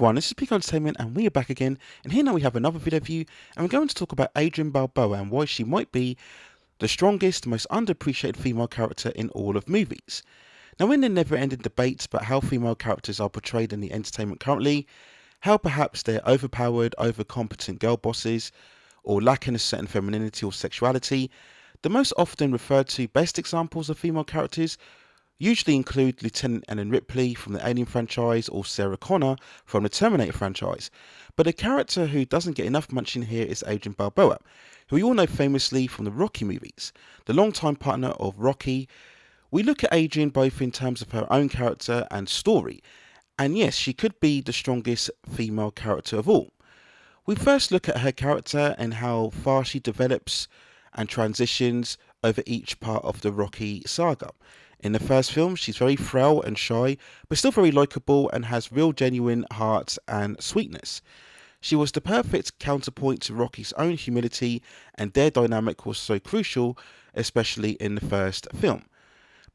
everyone, this is Peak Entertainment and we are back again, and here now we have another video view and we're going to talk about Adrian Balboa and why she might be the strongest, most underappreciated female character in all of movies. Now, in the never-ending debates about how female characters are portrayed in the entertainment currently, how perhaps they're overpowered, overcompetent girl bosses, or lacking a certain femininity or sexuality, the most often referred to best examples of female characters usually include Lieutenant Ellen Ripley from the Alien franchise or Sarah Connor from the Terminator franchise. But a character who doesn't get enough mention here is Adrian Balboa, who we all know famously from the Rocky movies, the longtime partner of Rocky. We look at Adrian both in terms of her own character and story, and yes, she could be the strongest female character of all. We first look at her character and how far she develops and transitions over each part of the Rocky saga. In the first film, she's very frail and shy, but still very likeable and has real genuine heart and sweetness. She was the perfect counterpoint to Rocky's own humility, and their dynamic was so crucial, especially in the first film.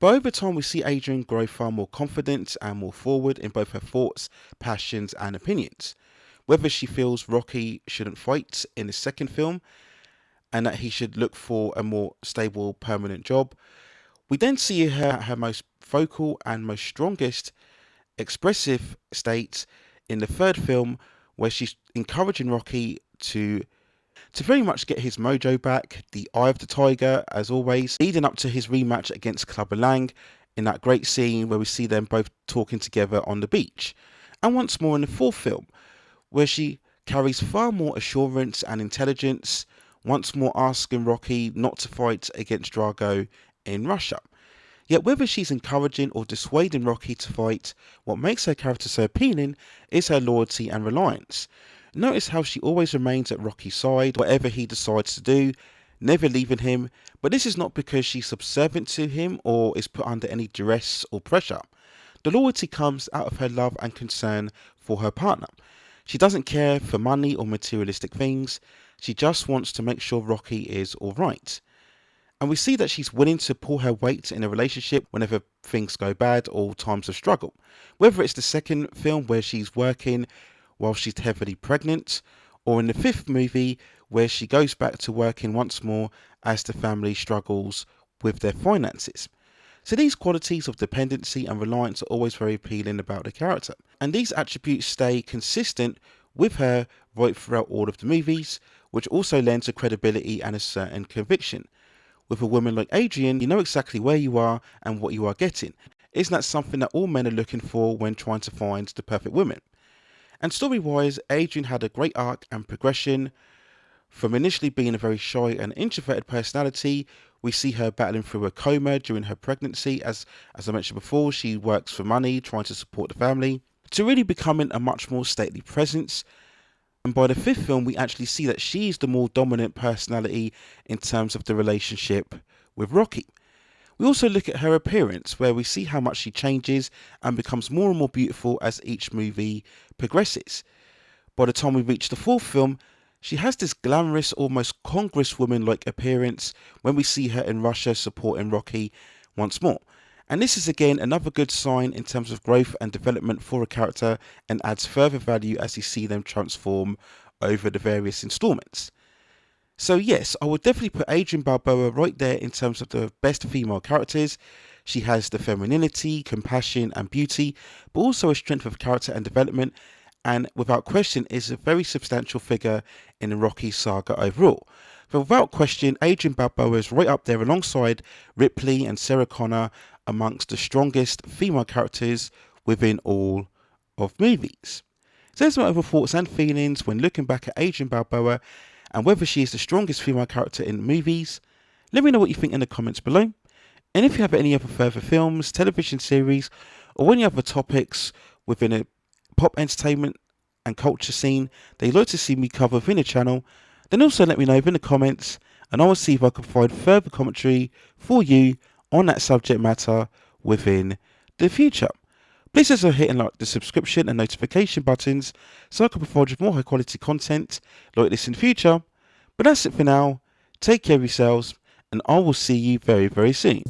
But over time, we see Adrian grow far more confident and more forward in both her thoughts, passions, and opinions. Whether she feels Rocky shouldn't fight in the second film and that he should look for a more stable, permanent job, we then see her at her most vocal and most strongest expressive state in the third film, where she's encouraging Rocky to very much get his mojo back, the eye of the tiger as always, leading up to his rematch against Clubber Lang in that great scene where we see them both talking together on the beach. And once more in the fourth film, where she carries far more assurance and intelligence, once more asking Rocky not to fight against Drago in Russia. Yet whether she's encouraging or dissuading Rocky to fight, what makes her character so appealing is her loyalty and reliance. Notice how she always remains at Rocky's side, whatever he decides to do, never leaving him, but this is not because she's subservient to him or is put under any duress or pressure. The loyalty comes out of her love and concern for her partner. She doesn't care for money or materialistic things, she just wants to make sure Rocky is alright. And we see that she's willing to pull her weight in a relationship whenever things go bad or times of struggle. Whether it's the second film where she's working while she's heavily pregnant, or in the fifth movie where she goes back to working once more as the family struggles with their finances. So these qualities of dependency and reliance are always very appealing about the character. And these attributes stay consistent with her right throughout all of the movies, which also lends a credibility and a certain conviction. With a woman like Adrian, you know exactly where you are and what you are getting. Isn't that something that all men are looking for when trying to find the perfect woman? And story-wise, Adrian had a great arc and progression. From initially being a very shy and introverted personality, we see her battling through a coma during her pregnancy. As I mentioned before, she works for money, trying to support the family, to really becoming a much more stately presence. And by the fifth film, we actually see that she's the more dominant personality in terms of the relationship with Rocky. We also look at her appearance, where we see how much she changes and becomes more and more beautiful as each movie progresses. By the time we reach the fourth film, she has this glamorous, almost congresswoman-like appearance when we see her in Russia supporting Rocky once more. And this is again another good sign in terms of growth and development for a character, and adds further value as you see them transform over the various installments. So yes, I would definitely put Adrian Balboa right there in terms of the best female characters. She has the femininity, compassion and beauty, but also a strength of character and development, and without question is a very substantial figure in the Rocky saga overall. But without question, Adrian Balboa is right up there alongside Ripley and Sarah Connor amongst the strongest female characters within all of movies. So there's my other thoughts and feelings when looking back at Adrian Balboa and whether she is the strongest female character in movies. Let me know what you think in the comments below. And if you have any other further films, television series, or any other topics within a pop entertainment and culture scene that you'd like to see me cover within the channel, then also let me know in the comments, and I will see if I can provide further commentary for you on that subject matter within the future. Please also hit and like the subscription and notification buttons so I can provide you with more high quality content like this in the future. But that's it for now. Take care of yourselves, and I will see you very, very soon.